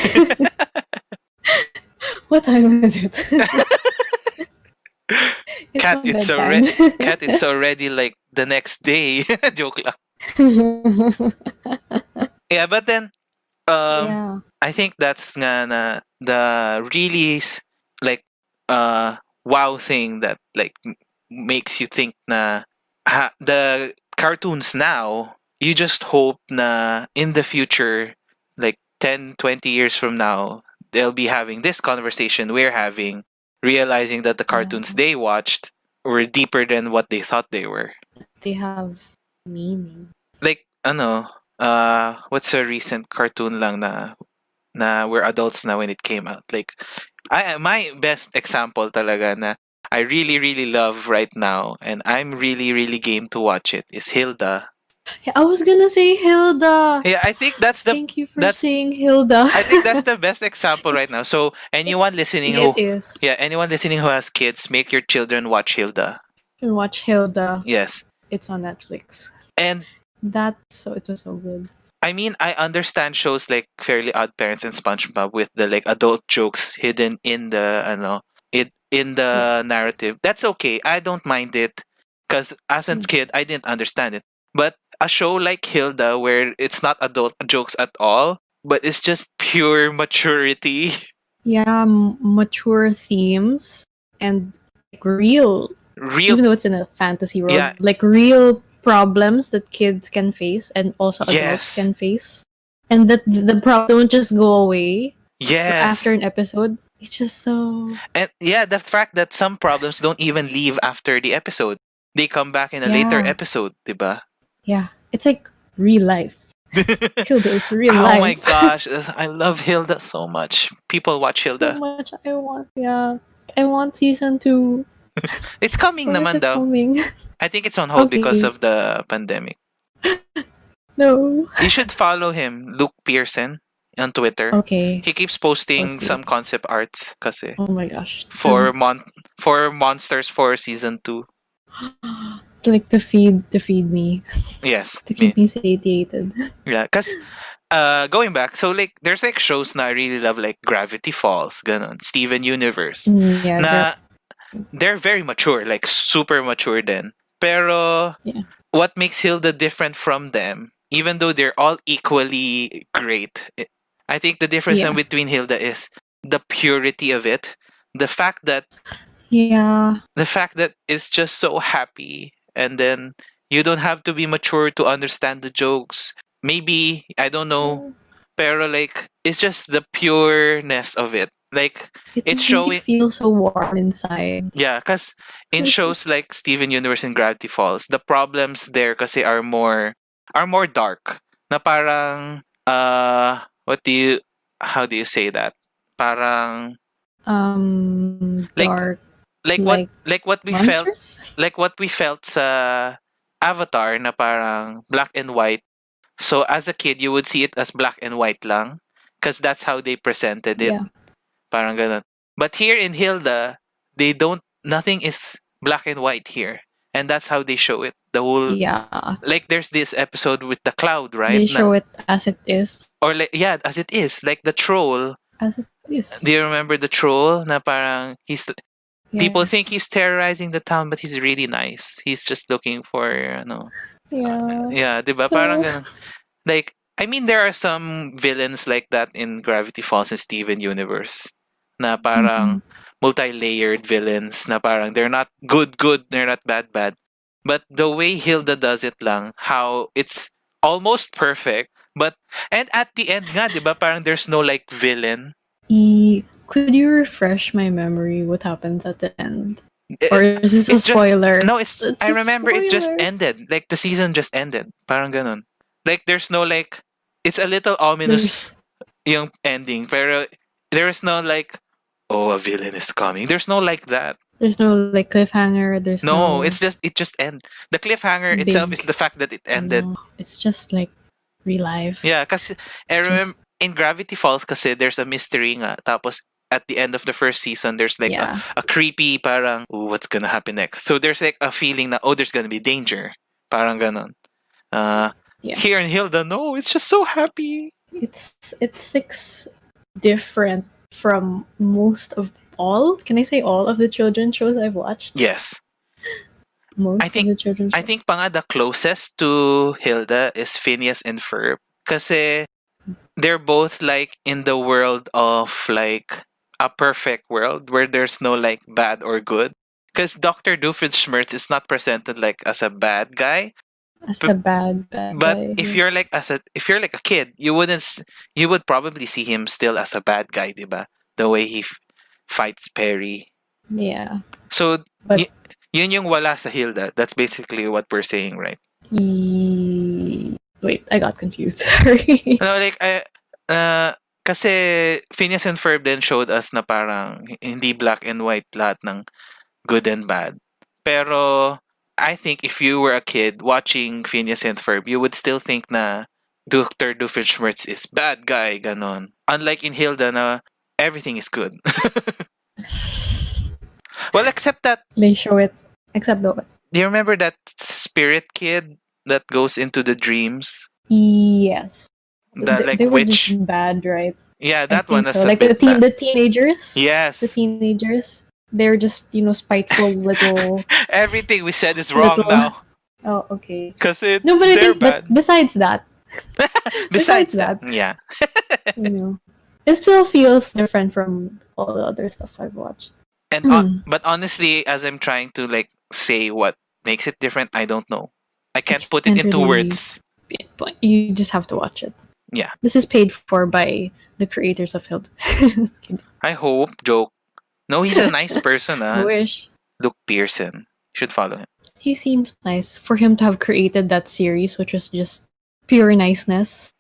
What time is it? It's cat my it's bedtime. already cat it's already like the next day. Joke lang. Yeah, but then um Yeah. I think that's nga na the really like wow thing that like makes you think na the cartoons now, you just hope na in the future, like 10-20 years from now, they'll be having this conversation we're having, realizing that the Yeah. cartoons they watched were deeper than what they thought they were. They have meaning. Like ano, what's a recent cartoon lang na we're adults now when it came out. Like my best example talaga na I really really love right now and I'm really really game to watch it is Hilda. Yeah, I was gonna say Hilda. Yeah, I think Thank you for that's saying Hilda. I think that's the best example right now. it's So it, anyone listening yeah, it who is. yeah, anyone listening who has kids, make your children watch Hilda. You can watch Hilda. Yes. It's on Netflix. And It was so good. I mean, I understand shows like Fairly Odd Parents and SpongeBob with the like adult jokes hidden in the in Yeah. the narrative. That's okay. I don't mind it because as a Mm. kid, I didn't understand it. But a show like Hilda, where it's not adult jokes at all, but it's just pure maturity, Yeah, mature themes and like real, real. even though it's in a fantasy Yeah. world, like real problems that kids can face and also adults Yes. can face. And that the problems don't just go away Yes. after an episode. It's just so And yeah, the fact that some problems don't even leave after the episode. They come back in a later yeah, episode, diba? yeah. It's like real life. Hilda is real Oh my life. gosh, I love Hilda so much. People watch So Hilda. much I want. Yeah, I want season 2. It's coming When is naman it daw. coming? I think it's on hold because Okay. of the pandemic. No. You should follow him, Luke Pearson, on Twitter. Okay. He keeps posting Okay. some concept arts kasi Oh my gosh. for Monsters for season 2. Like to feed me, Yes. to keep me satiated. Yeah, cuz going back, so like there's like shows na I really love like Gravity Falls, ganon, Steven Universe. Yeah, Na they're very mature, like super mature then. Pero yeah, what makes Hilda different from them, even though they're all equally great, I think the difference in yeah, between Hilda is the purity of it. The fact that yeah, it's just so happy and then you don't have to be mature to understand the jokes. maybe I don't know, pero like it's just the pureness of it. Like It it's makes you showing, feel so warm inside. yeah, because in shows like Steven Universe and Gravity Falls, the problems there kasi are more dark. Na parang what do you how do you say that? Parang like Dark, like what like like what we felt monsters. like what we felt sa Avatar na parang black and white. So as a kid, you would see it as black and white lang because that's how they presented it. Yeah, Parang ganun. But here in Hilda, they don't, nothing is black and white here. And that's how they show it. The whole, yeah. like there's this episode with the cloud, right? They Na, show it as it is, or like, yeah, as it is. Like the troll. as it is. Do you remember the troll? Na parang, Yeah, people think he's terrorizing the town, but he's really nice. He's just looking for, yeah. yeah, diba? Parang ganun. Like, I mean, there are some villains like that in Gravity Falls and Steven Universe. Na Mhm. parang multi-layered villains. Na parang they're not good, good. They're not bad, bad. But the way Hilda does it lang, how it's almost perfect. But, and at the end nga, di ba, parang there's no like villain. Could you refresh my memory? What happens at the end? Eh, Or is this a It's just, spoiler? no, It's I a remember it just spoiler. ended. Like the season just ended. Parang ganun. Like there's no like, it's a little ominous There's yung ending. Pero there is no like, oh, a villain is coming. There's no like that. there's no like cliffhanger. There's No, no it's just it just end. The cliffhanger itself is big. the fact that it ended. It's just like real life. Yeah, kasi I remember Just in Gravity Falls kasi there's a mystery nga. Tapos at the end of the first season, there's like yeah, a creepy parang, oh, what's gonna happen next? So there's like a feeling that, oh, there's gonna be danger. Parang ganon. Uh, yeah. Here in Hilda, no, it's just so happy. It's different from most of all. Can I say all of the children's shows I've watched? Yes. I Most of think the children's I shows. think pa nga the closest to Hilda is Phineas and Ferb. Kasi they're both like in the world of like a perfect world where there's no like bad or good. Because Dr. Doofenshmirtz is not presented like as a bad guy. As b- a bad But guy. if Yeah. you're like if you're like a kid, you wouldn't you would probably see him still as a bad guy, diba? The way he fights Perry. Yeah. So But yun yung wala sa Hilda. That's basically what we're saying, right? wait, I got confused. Sorry. No, like, kasi Phineas and Ferb then showed us na parang hindi black and white lahat ng good and bad. Pero, I think if you were a kid watching Phineas and Ferb, you would still think na Dr. Doofenshmirtz is bad guy, ganon. Unlike in Hilda na everything is good. Well, except that, They show it. Except the do you remember that spirit kid that goes into the dreams? yes. That like They were witch? just bad, right? Yeah, I that one think is so. a Like bit bad. the teenagers. Yes. The teenagers. They're just, spiteful little Everything we said is wrong little now. Oh, okay. Because No, but I they're think but bad. besides that, Besides that, yeah. you know, it still feels different from all the other stuff I've watched. And but honestly, as I'm trying to like say what makes it different, I don't know. I can't put it Can't into really words. pinpoint. You just have to watch it. Yeah. This is paid for by the creators of Hild. I hope. Joke. No, he's a nice person. I wish. Luke Pearson. You should follow him. He seems nice for him to have created that series, which was just pure niceness.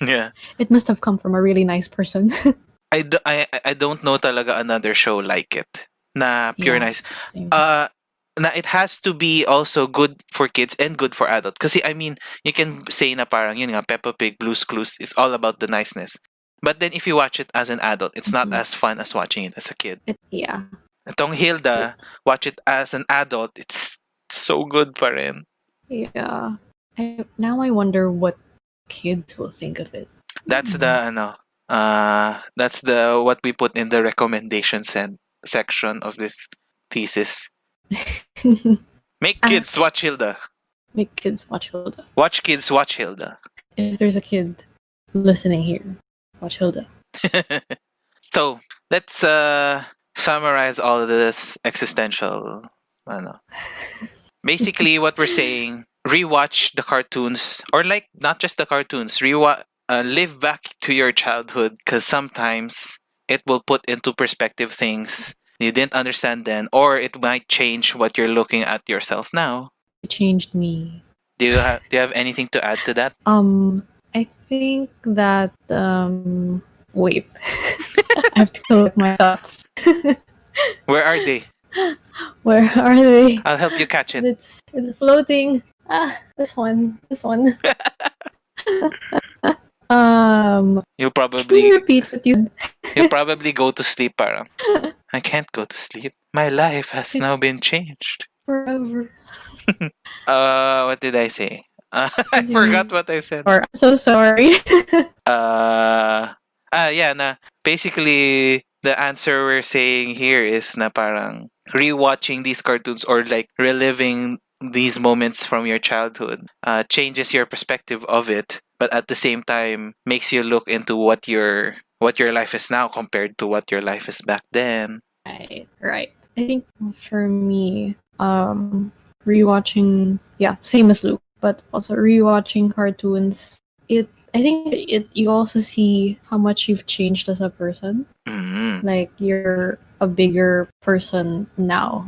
Yeah. It must have come from a really nice person. I don't know talaga another show like it. Na pure Yeah, nice. same. Na it has to be also good for kids and good for adults. Kasi I mean, you can say na parang yun nga, Peppa Pig, Blue's Clues is all about the niceness. But then if you watch it as an adult, it's not as fun as watching it as a kid. Yeah. Itong Hilda, watch it as an adult, it's so good pa rin. Yeah. Now I wonder what kids will think of it. That's that's the what we put in the recommendations section of this thesis. Make kids watch Hilda. Make kids watch Hilda. Watch kids watch Hilda. If there's a kid listening here, watch Hilda. So let's summarize all of this existential. Basically, what we're saying, rewatch the cartoons, or like not just the cartoons, rewatch, live back to your childhood, because sometimes it will put into perspective things you didn't understand then, or it might change what you're looking at yourself now. It changed me. Do you have anything to add to that? I think that wait. I have to collect my thoughts. Where are they? Where are they? I'll help you catch it. It's floating. This one. You'll Can you probably repeat what you you'll probably go to sleep, parang. I can't go to sleep. My life has now been changed. forever? What did I say? I Did forgot you? what I said. Or I'm so sorry. Uh, yeah, na. Basically, the answer we're saying here is na parang rewatching these cartoons, or like reliving these moments from your childhood changes your perspective of it, but at the same time makes you look into what your life is now compared to what your life is back then. Right. I think for me, rewatching, yeah, same as Luke, but also rewatching cartoons. I think you also see how much you've changed as a person. Mm. Like you're a bigger person now,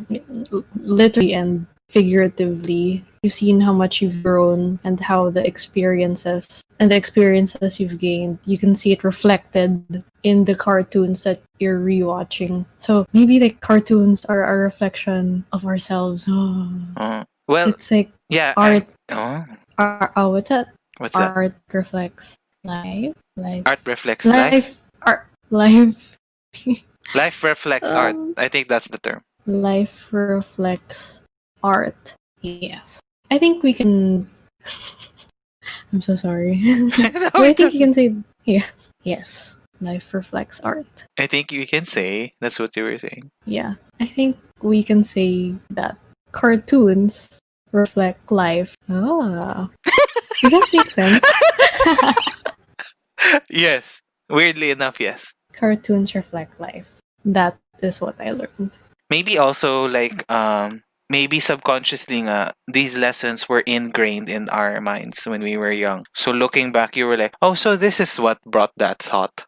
literally and figuratively. You've seen how much you've grown and how the experiences you've gained, you can see it reflected in the cartoons that you're rewatching. So maybe the cartoons are a reflection of ourselves. Well, It's like yeah. art. Oh, What's that? what's that? Art reflects life. Art reflects life. Art. Life. Life reflects art. Um, I think that's the term. Life reflects art. Yes. I think we can. I'm so sorry. No, But I it's think you okay. can say, yeah. Yes. Life reflects art. I think you can say that's what you were saying. Yeah. I think we can say that cartoons reflect life. Ah. Does that make sense? Yes. Weirdly enough, yes. Cartoons reflect life. That is what I learned. Maybe also like maybe subconsciously these lessons were ingrained in our minds when we were young. So looking back, you were like, oh, so this is what brought that thought.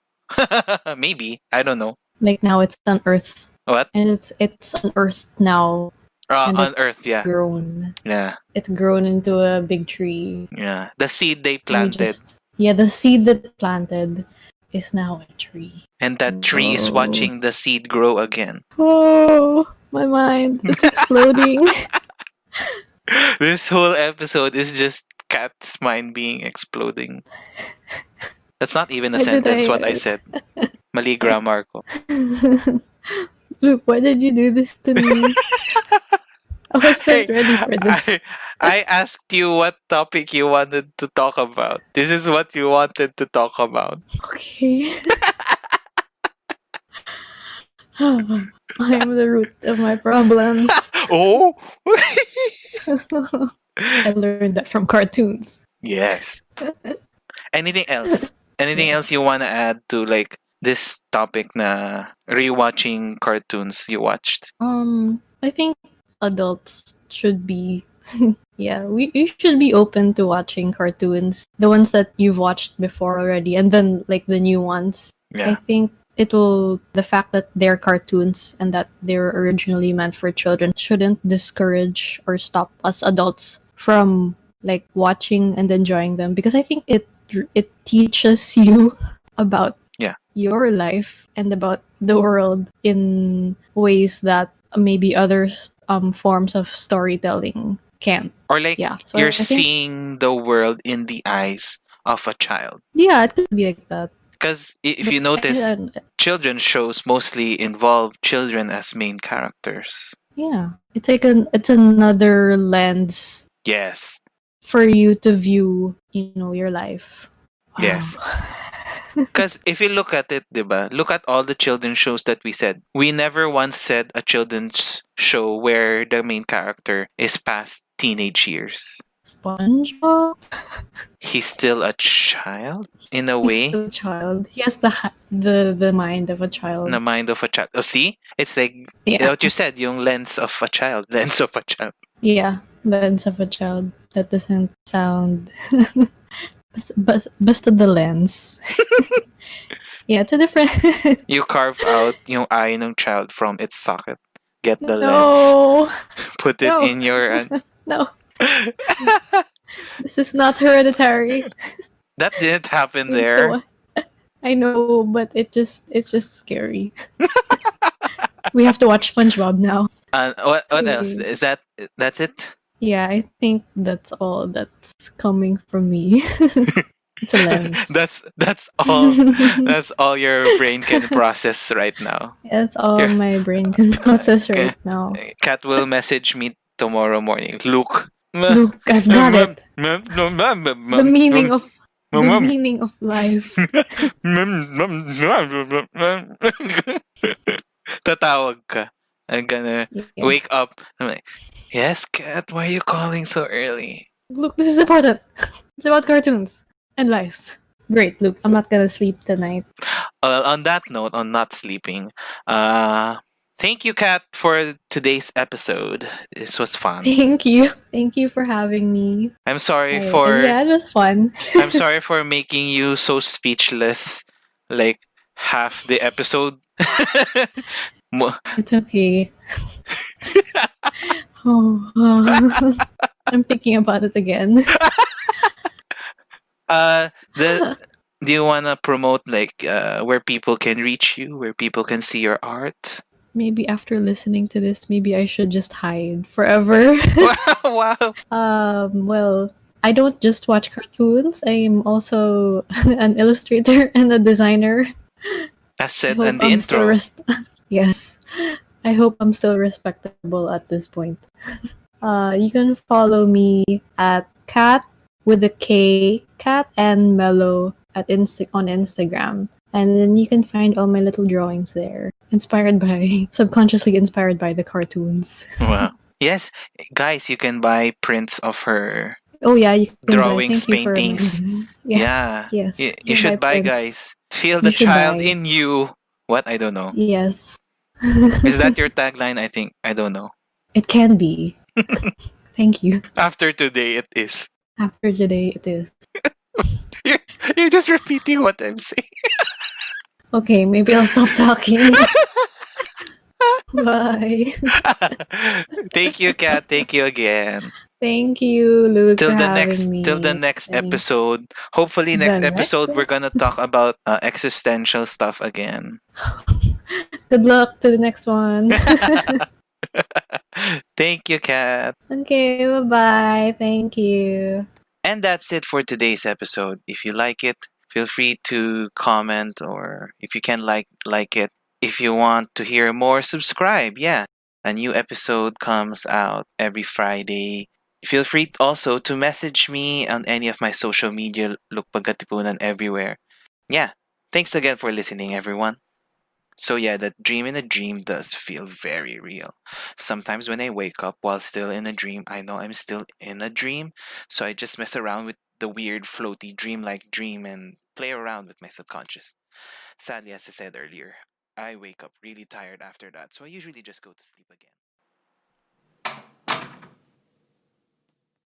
Maybe, I don't know. Like now it's unearthed. What? And it's unearthed now. And On Earth, it's yeah. grown. Yeah. It's grown into a big tree. Yeah. The seed they And we planted. the seed that planted is now a tree. And that tree is Whoa. watching the seed grow again. Whoa, my mind, it's exploding. This whole episode is just Kat's mind being exploding. That's not even a Why did sentence, what I said. Mali grammar ko. Luke, why did you do this to me? I was Hey, not ready for this. I asked you what topic you wanted to talk about. This is what you wanted to talk about. Okay. I am the root of my problems. Oh? I learned that from cartoons. Yes. Anything else? Anything Yes. else you want to add to like this topic na rewatching cartoons you watched? I think adults should be yeah, we should be open to watching cartoons, the ones that you've watched before already, and then like the new ones. I Yeah. think the fact that they're cartoons and that they're originally meant for children shouldn't discourage or stop us adults from like watching and enjoying them, because I think it teaches you about Yeah. your life and about the world in ways that maybe other forms of storytelling can't. Or like Yeah, so you're I think seeing the world in the eyes of a child. yeah, it could be like that. Because if But you notice, children shows mostly involve children as main characters. yeah, it's like it's another lens Yes. for you to view, your life. Wow. Yes. Because if you look at it, diba, look at all the children's shows that we said. We never once said a children's show where the main character is past teenage years. SpongeBob. He's still a child in a He's way. still a child. He has the mind of a child. The mind of a child. Oh, see? It's like Yeah. what you said, yung lens of a child. Lens of a child. Yeah. Lens of a child. That doesn't sound. Basta the lens. Yeah, it's a different. You carve out yung eye ng child from its socket. Get the lens. No, Put it no, in your... no. This is not hereditary. That didn't happen We have to there. watch. I know, but it's just scary. We have to watch SpongeBob now. What else? Okay. Is that's it? Yeah, I think that's all that's coming from me. It's a lens. That's all. That's all your brain can process right now. That's all Your my brain can process right Ka- now. Cat will message me tomorrow morning. Luke. Look, I've got it. The meaning of the meaning of life. Tatawag ka. I'm gonna Yeah. wake up. I'm like, yes, Cat, why are you calling so early? Look, this is important. It's about cartoons and life. Great, Luke. I'm not gonna sleep tonight. Well, on that note, on not sleeping, uh, thank you, Kat, for today's episode. This was fun. Thank you. Thank you for having me. I'm sorry And for yeah, it was fun. I'm sorry for making you so speechless, like half the episode. Mo- It's okay. Oh, I'm thinking about it again. the do you wanna promote like where people can reach you, where people can see your art? Maybe after listening to this, maybe I should just hide forever. Wow. Well, I don't just watch cartoons. I'm also an illustrator and a designer. As I said hope in the I'm still intro. yes. I hope I'm still respectable at this point. You can follow me at cat with a K, cat and mellow at on Instagram. And then you can find all my little drawings there. Inspired by subconsciously inspired by the cartoons. Wow. Yes, guys, you can buy prints of her Oh yeah, you can buy. drawings, Thank you for paintings. reminding me. Yeah. Yeah. Yes. You You can buy should buy, prints. guys. Feel You the should child buy. in you. What? I don't know. Yes. Is that your tagline? I think. I don't know. It can be. Thank you. After today, it is. After today, it is. You're, you're just repeating what I'm saying. Okay, maybe I'll stop talking. Bye. Thank you, Kat. Thank you again. Thank you, Luke, for having Till the me. next Thanks. episode. Hopefully, The next next. episode we're gonna talk about existential stuff again. Good luck to the next one. Thank you, Kat. Okay, bye bye. Thank you. And that's it for today's episode. If you like it, feel free to comment, or if you can like it. If you want to hear more, subscribe. Yeah. A new episode comes out every Friday. Feel free also to message me on any of my social media, Look Pagkatipunan everywhere. Yeah. Thanks again for listening, everyone. So yeah, that dream in a dream does feel very real. Sometimes when I wake up while still in a dream, I know I'm still in a dream, so I just mess around with the weird floaty dream-like dream and play around with my subconscious. Sadly, as I said earlier, I wake up really tired after that, so I usually just go to sleep again.